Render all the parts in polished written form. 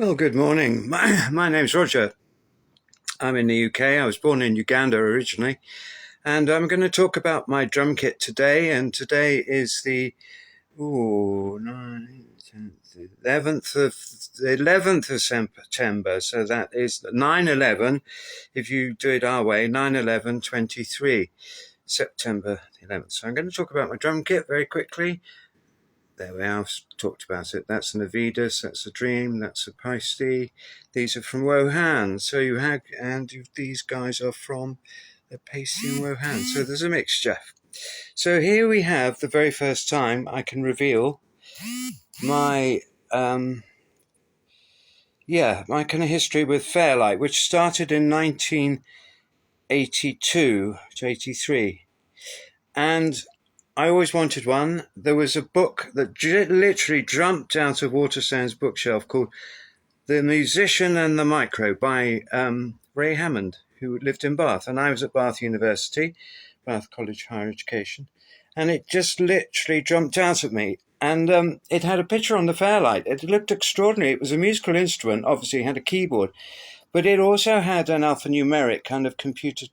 Well, good morning. My name's Roger. I'm in the UK. I was born in Uganda originally, and I'm going to talk about my drum kit today. And today is the 11th of September. So that is 9/11. If you do it our way, 9/11/23, September 11th. So I'm going to talk about my drum kit very quickly. There we are, I've talked about it. That's an Avidas, that's a Dream, that's a Pasty. These are from Wuhan. So these guys are from the Pasty and Wuhan. So there's a mixture. So here we have the very first time I can reveal my my kind of history with Fairlight, which started in 1982 to 83. And I always wanted one. There was a book that literally jumped out of Waterstone's bookshelf called The Musician and the Micro by Ray Hammond, who lived in Bath. And I was at Bath University, Bath College Higher Education. And it just literally jumped out at me. And it had a picture on the Fairlight. It looked extraordinary. It was a musical instrument, obviously it had a keyboard. But it also had an alphanumeric kind of computer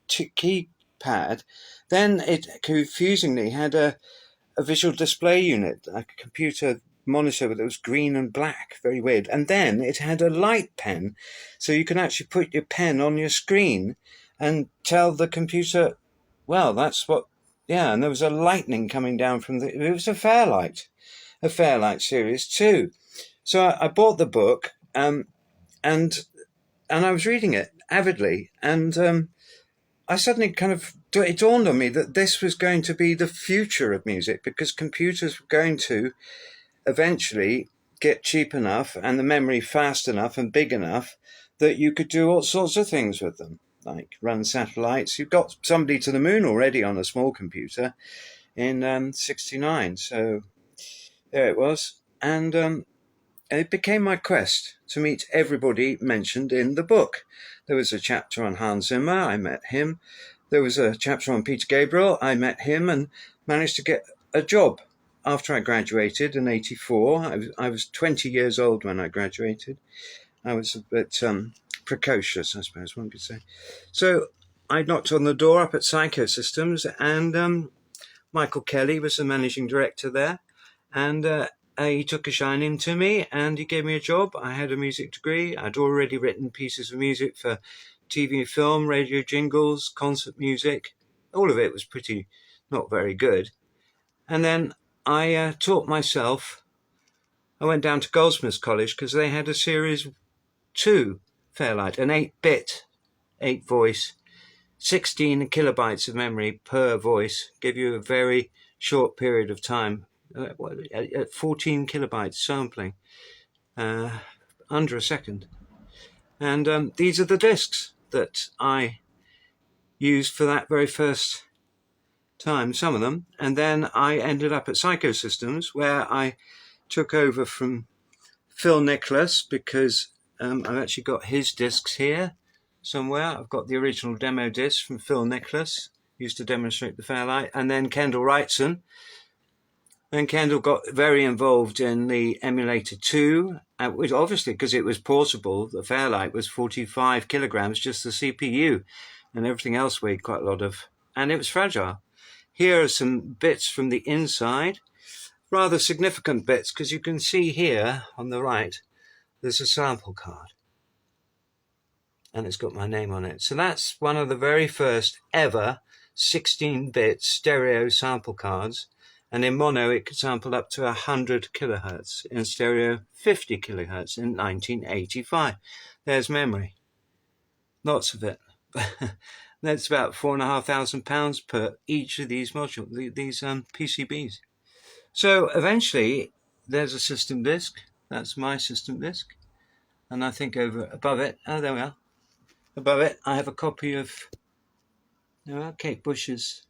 keypad. Then it confusingly had a visual display unit, like a computer monitor that was green and black, very weird. And then it had a light pen, so you can actually put your pen on your screen and tell the computer, well, that's what, yeah, and there was a lightning coming down from it was a Fairlight Series 2. So I bought the book, and I was reading it avidly, and I suddenly it dawned on me that this was going to be the future of music, because computers were going to eventually get cheap enough and the memory fast enough and big enough that you could do all sorts of things with them, like run satellites. You've got somebody to the moon already on a small computer in 69. So there it was. And it became my quest to meet everybody mentioned in the book. There was a chapter on Hans Zimmer. I met him. There was a chapter on Peter Gabriel. I met him and managed to get a job after I graduated in 84. I was 20 years old when I graduated. I was a bit precocious, I suppose one could say. So I knocked on the door up at Psychosystems, and Michael Kelly was the managing director there. And he took a shining to me and he gave me a job. I had a music degree. I'd already written pieces of music for TV, film, radio jingles, concert music. All of it was pretty not very good. And then I taught myself. I went down to Goldsmiths College because they had a Series 2 Fairlight, an 8-bit, 8-voice, 16 kilobytes of memory per voice, give you a very short period of time. At 14 kilobytes sampling, under a second. And these are the discs that I used for that very first time, some of them. And then I ended up at Psychosystems, where I took over from Phil Nicholas, because I've actually got his discs here somewhere. I've got the original demo disc from Phil Nicholas, used to demonstrate the Fairlight, and then Kendall Wrightson. And Kendall got very involved in the emulator 2, which obviously, because it was portable, the Fairlight was 45 kilograms, just the CPU, and everything else weighed quite a lot and it was fragile. Here are some bits from the inside, rather significant bits, because you can see here on the right, there's a sample card. And it's got my name on it. So that's one of the very first ever 16-bit stereo sample cards. And in mono, it could sample up to 100 kilohertz. In stereo, 50 kilohertz in 1985. There's memory. Lots of it. That's about £4,500 per each of these modules, these PCBs. So eventually, there's a system disk. That's my system disk. And I think above it, there we are. Above it, I have a copy of Kate Bush's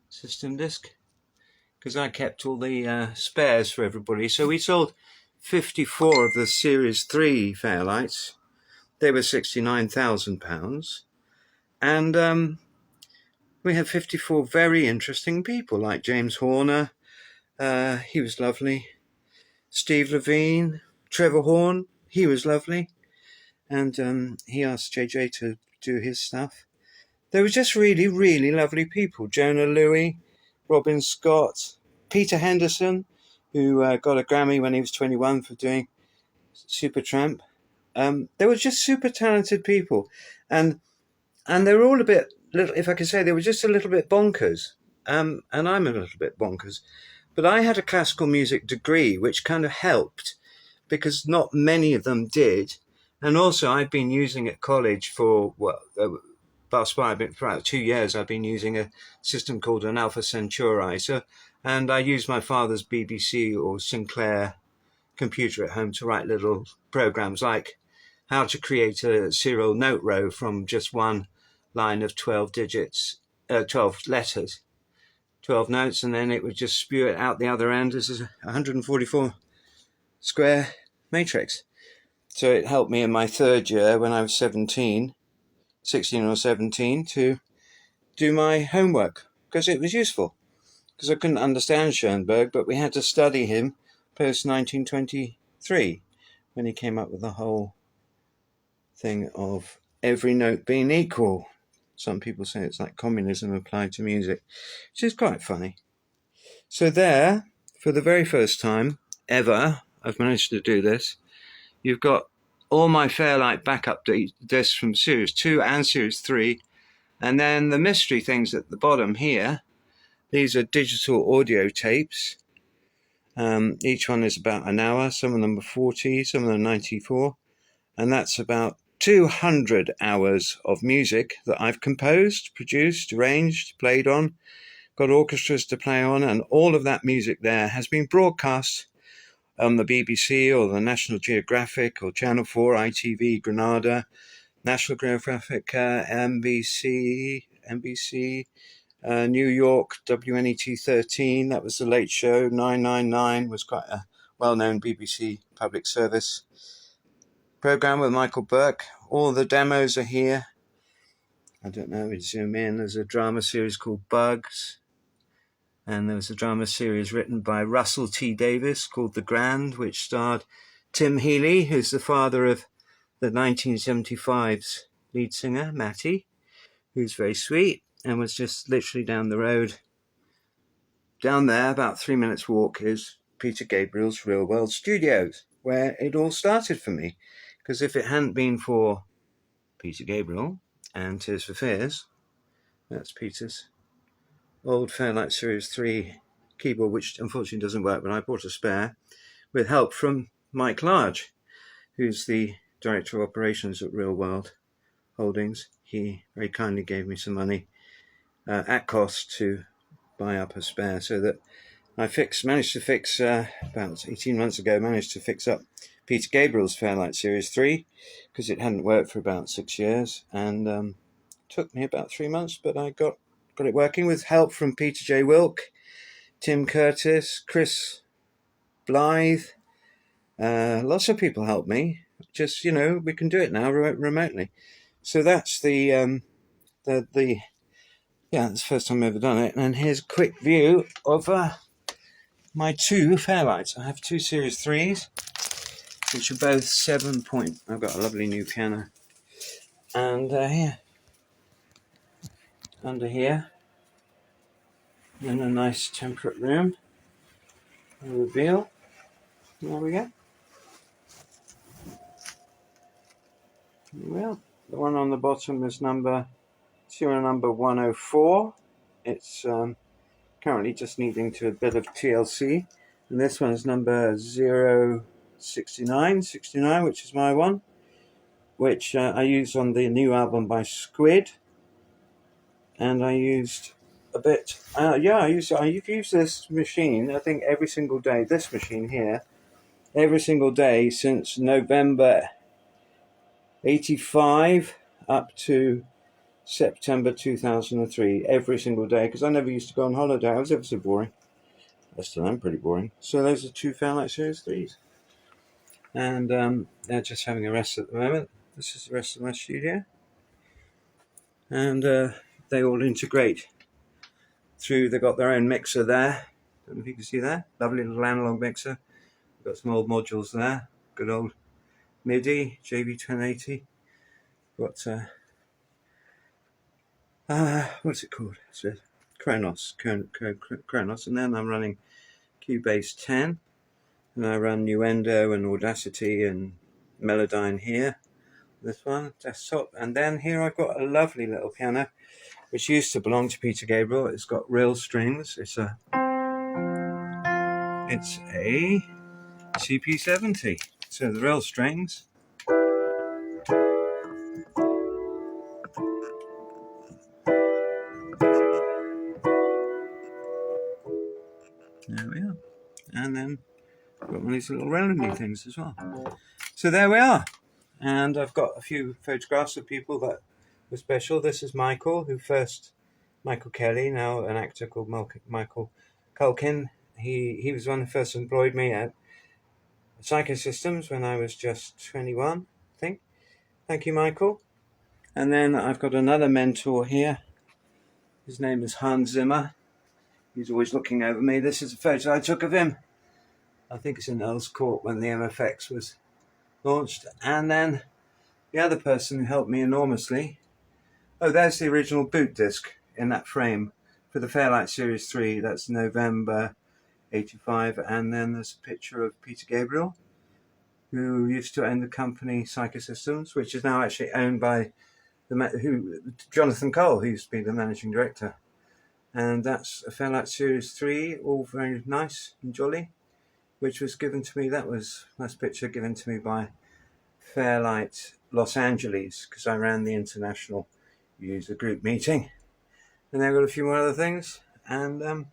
system disk, because I kept all the spares for everybody. So we sold 54 of the Series 3 Fairlights. They were £69,000. And we had 54 very interesting people, like James Horner. He was lovely. Steve Levine, Trevor Horn. he was lovely, and he asked JJ to do his stuff. They were just really, really lovely people. Jonah Louie, Robin Scott, Peter Henderson, who got a Grammy when he was 21 for doing Supertramp. They were just super talented people, and they were all a bit, if I could say, they were just a little bit bonkers. And I'm a little bit bonkers, but I had a classical music degree, which kind of helped because not many of them did. And also, I've been using at college for for about 2 years. I've been using a system called an Alpha Centauri. And I use my father's BBC or Sinclair computer at home to write little programs like how to create a serial note row from just one line of 12 digits, 12 letters, 12 notes, and then it would just spew it out the other end as a 144 square matrix. So it helped me in my third year when I was 16 or 17, to do my homework because it was useful. Because I couldn't understand Schoenberg, but we had to study him post 1923 when he came up with the whole thing of every note being equal. Some people say it's like communism applied to music, which is quite funny. So there, for the very first time ever, I've managed to do this. You've got all my Fairlight backup discs from Series 2 and Series 3, and then the mystery things at the bottom here. These are digital audio tapes. Each one is about an hour. Some of them are 40, some of them are 94. And that's about 200 hours of music that I've composed, produced, arranged, played on, got orchestras to play on, and all of that music there has been broadcast on the BBC or the National Geographic or Channel 4, ITV, Granada, National Geographic, NBC, New York, WNET 13, that was the Late Show, 999 was quite a well-known BBC public service program with Michael Burke. All the demos are here. I don't know, we zoom in. There's a drama series called Bugs. And there was a drama series written by Russell T. Davis called The Grand, which starred Tim Healy, who's the father of the 1975's lead singer, Matty, who's very sweet and was just literally down the road. Down there, about 3 minutes walk, is Peter Gabriel's Real World Studios, where it all started for me. Because if it hadn't been for Peter Gabriel and Tears for Fears, that's Peter's old Fairlight Series 3 keyboard, which unfortunately doesn't work, but I bought a spare, with help from Mike Large, who's the Director of Operations at Real World Holdings. He very kindly gave me some money at cost to buy up a spare, so that I managed to fix, about 18 months ago, up Peter Gabriel's Fairlight Series 3, because it hadn't worked for about 6 years, and took me about 3 months, but I got it working with help from Peter J. Wilk, Tim Curtis, Chris Blythe. Lots of people helped me. Just, we can do it now remotely. So that's that's the first time I've ever done it. And here's a quick view of my two Fairlights. I have two Series 3s, which are both 7 point. I've got a lovely new piano. And here, under here, in a nice temperate room, a reveal. There we go. Well, the one on the bottom is serial number 104. It's currently just needing to a bit of TLC. And this one is number 069, which is my one, which I used on the new album by Squid. And I used a bit, I've used this machine, I think every single day, this machine here, every single day since November 85 up to September 2003, every single day, because I never used to go on holiday. I was ever so boring. I still am pretty boring. So those are two Fairlight Series 3s. And they're just having a rest at the moment. This is the rest of my studio. And they all integrate through. They've got their own mixer there. Don't know if you can see that. Lovely little analog mixer. Got some old modules there. Good old MIDI JB1080. Got what's it called? It's a Kronos, and then I'm running Cubase 10, and I run Nuendo and Audacity and Melodyne here. This one, desktop, and then here I've got a lovely little piano which used to belong to Peter Gabriel. It's got real strings. It's a CP70. So the real strings. There we are. And then got one of these little roundy things as well. So there we are. And I've got a few photographs of people that were special. This is Michael Kelly, now an actor called Michael Culkin. He was one who first employed me at Psychosystems when I was just 21, I think. Thank you, Michael. And then I've got another mentor here. His name is Hans Zimmer. He's always looking over me. This is a photo I took of him. I think it's in Earl's Court when the MFX was launched. And then the other person who helped me enormously. Oh, there's the original boot disc in that frame for the Fairlight Series 3. That's November 85. And then there's a picture of Peter Gabriel, who used to own the company Psychosystems, which is now actually owned by Jonathan Cole, who used to be the managing director. And that's a Fairlight Series 3, all very nice and jolly, which was given to me. That was a nice picture given to me by Fairlight Los Angeles, because I ran the international user group meeting. And I've got a few more other things. And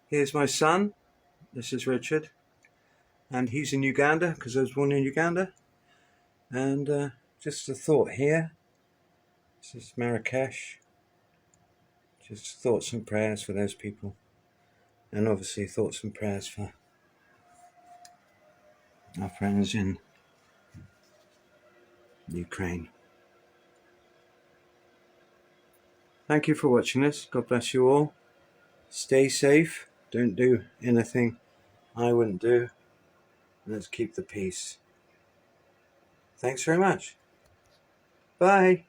here's my son. This is Richard. And he's in Uganda, because I was born in Uganda. And just a thought here. This is Marrakesh. Just thoughts and prayers for those people. And obviously thoughts and prayers for our friends in Ukraine. Thank you for watching this. God bless you all. Stay safe. Don't do anything I wouldn't do. Let's keep the peace. Thanks very much. Bye.